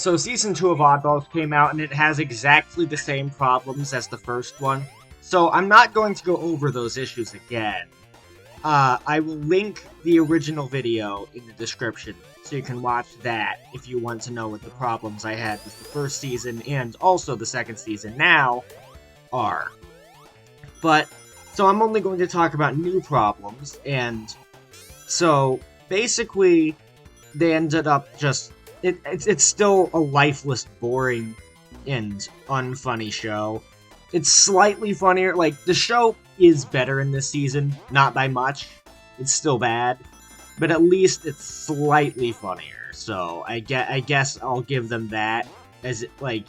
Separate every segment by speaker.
Speaker 1: So Season 2 of Oddballs came out, and it has exactly the same problems as the first one. So I'm not going to go over those issues again. I will link the original video in the description, so you can watch that if you want to know what the problems I had with the first season and also the second season now are. But, so I'm only going to talk about new problems, and so basically they ended up just, it's still a lifeless, boring, and unfunny show. It's slightly funnier, like, the show is better in this season, not by much. It's still bad, but at least it's slightly funnier, so I guess I'll give them that, as it, like,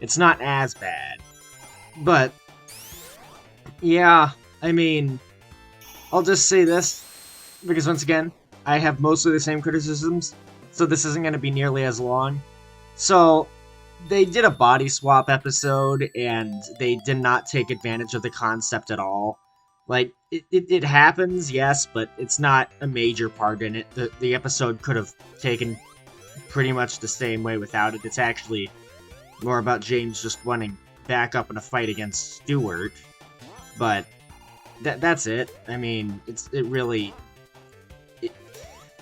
Speaker 1: it's not as bad. But, yeah, I mean, I'll just say this, because once again, I have mostly the same criticisms, so this isn't going to be nearly as long. So, they did a body swap episode, and they did not take advantage of the concept at all. Like, it happens, yes, but it's not a major part in it. The episode could have taken pretty much the same way without it. It's actually more about James just wanting back up in a fight against Stewart. But that's it. I mean,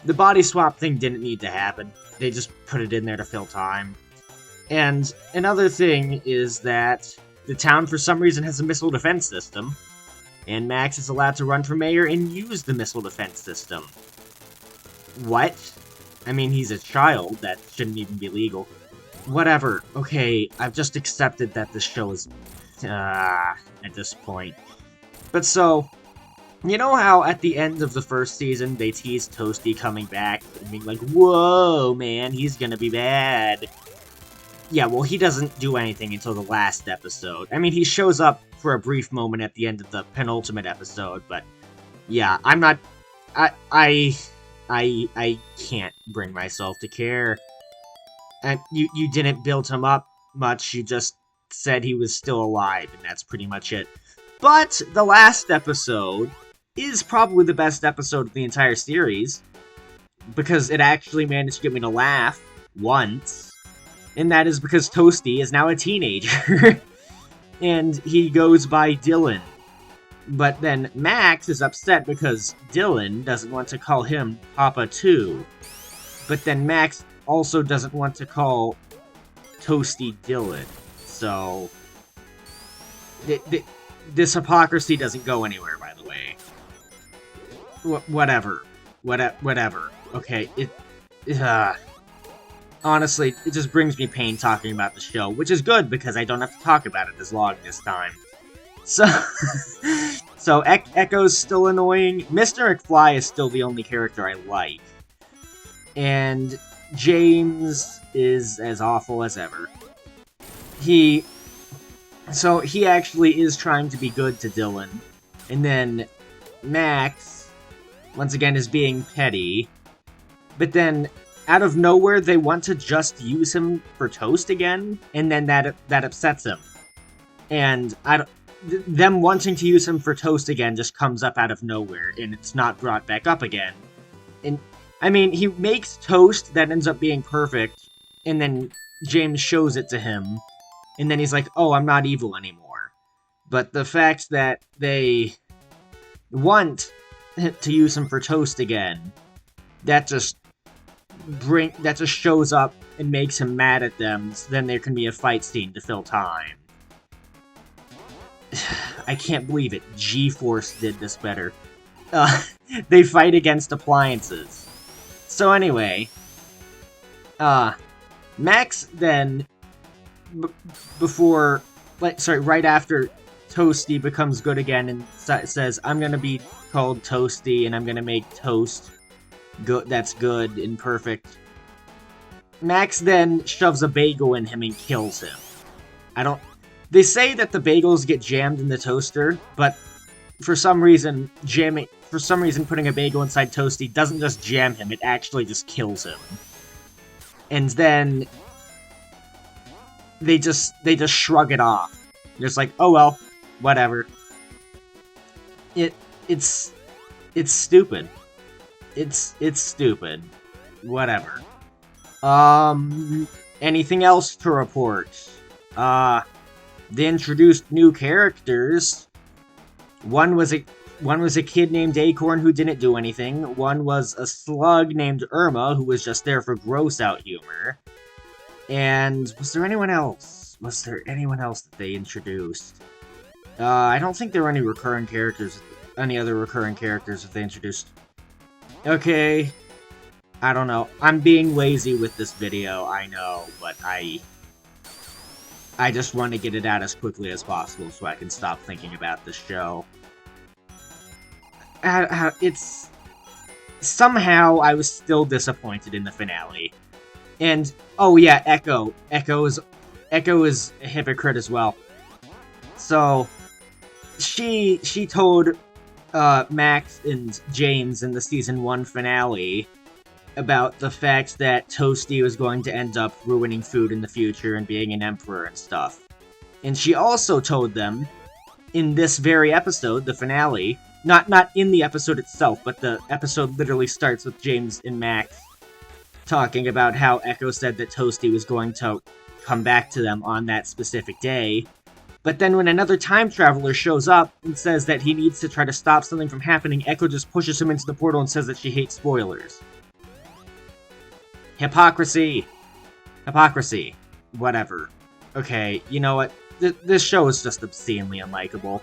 Speaker 1: the body swap thing didn't need to happen. They just put it in there to fill time. And another thing is that the town for some reason has a missile defense system, and Max is allowed to run for mayor and use the missile defense system. What? I mean, he's a child, that shouldn't even be legal. Whatever, okay, I've just accepted that this show is, at this point. But so, you know how at the end of the first season they teased Toasty coming back and being like, whoa, man, he's gonna be bad. Yeah, well, he doesn't do anything until the last episode. I mean, he shows up for a brief moment at the end of the penultimate episode, but yeah, I'm not... I can't bring myself to care. And you didn't build him up much, you just said he was still alive, and that's pretty much it. But the last episode is probably the best episode of the entire series, because it actually managed to get me to laugh once. And that is because Toasty is now a teenager. And he goes by Dylan. But then Max is upset because Dylan doesn't want to call him Papa too. But then Max also doesn't want to call Toasty Dylan. So, this hypocrisy doesn't go anywhere, by the way. Whatever. Okay, honestly, it just brings me pain talking about the show, which is good because I don't have to talk about it as long this time. So Echo's still annoying. Mr. McFly is still the only character I like. And James is as awful as ever. He actually is trying to be good to Dylan. And then Max, once again, is being petty. But then, out of nowhere, they want to just use him for Toast again, and then that upsets him. And them wanting to use him for Toast again just comes up out of nowhere, and it's not brought back up again. And, I mean, he makes Toast that ends up being perfect, and then James shows it to him, and then he's like, oh, I'm not evil anymore. But the fact that they want to use him for Toast again, that just shows up and makes him mad at them, so then there can be a fight scene to fill time. I can't believe it. G-Force did this better. They fight against appliances. So anyway, Max then, right after Toasty becomes good again and says, I'm gonna be called Toasty and I'm gonna make Toast good, that's good and perfect. Max then shoves a bagel in him and kills him. They say that the bagels get jammed in the toaster, but for some reason putting a bagel inside Toasty doesn't just jam him, it actually just kills him. And then they just shrug it off. They're just like, oh well, whatever. It's stupid. It's stupid. Whatever. anything else to report? They introduced new characters. One was a kid named Acorn who didn't do anything. One was a slug named Irma who was just there for gross out humor. And was there anyone else? Was there anyone else that they introduced? I don't think there were any recurring characters, any other recurring characters that they introduced. Okay, I don't know. I'm being lazy with this video, I know, but I just want to get it out as quickly as possible so I can stop thinking about this show. It's... Somehow, I was still disappointed in the finale. And, oh yeah, Echo. Echo is a hypocrite as well. So, she told Max and James in the Season 1 finale about the fact that Toasty was going to end up ruining food in the future and being an emperor and stuff. And she also told them, in this very episode, the finale, not in the episode itself, but the episode literally starts with James and Max talking about how Echo said that Toasty was going to come back to them on that specific day. But then when another time traveler shows up and says that he needs to try to stop something from happening, Echo just pushes him into the portal and says that she hates spoilers. Hypocrisy. Hypocrisy. Whatever. Okay, you know what? This show is just obscenely unlikable.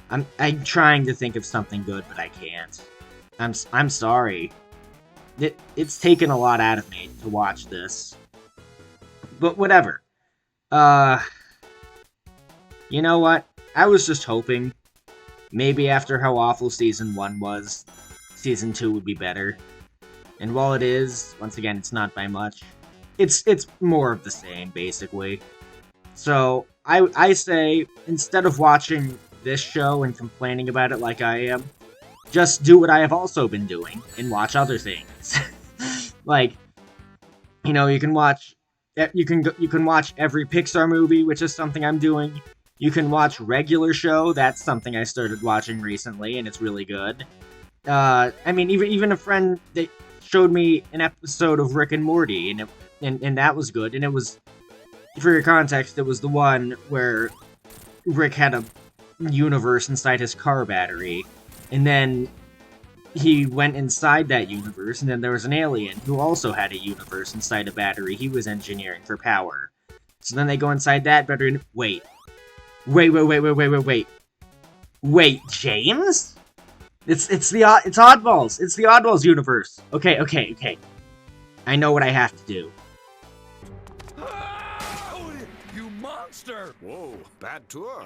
Speaker 1: I'm trying to think of something good, but I can't. I'm sorry. It's taken a lot out of me to watch this. But whatever. You know what? I was just hoping maybe after how awful Season 1 was, Season 2 would be better. And while it is, once again, it's not by much. It's more of the same, basically. So, I say, instead of watching this show and complaining about it like I am, just do what I have also been doing, and watch other things. Like, you know, you can watch every Pixar movie, which is something I'm doing. You can watch regular show, that's something I started watching recently, and it's really good. I mean, even a friend that showed me an episode of Rick and Morty, and that was good, and it was, for your context, it was the one where Rick had a universe inside his car battery, and then he went inside that universe, and then there was an alien who also had a universe inside a battery he was engineering for power. So then they go inside that battery and... Wait, James? It's Oddballs! It's the Oddballs universe! Okay. I know what I have to do.
Speaker 2: You monster! Whoa, bad tour.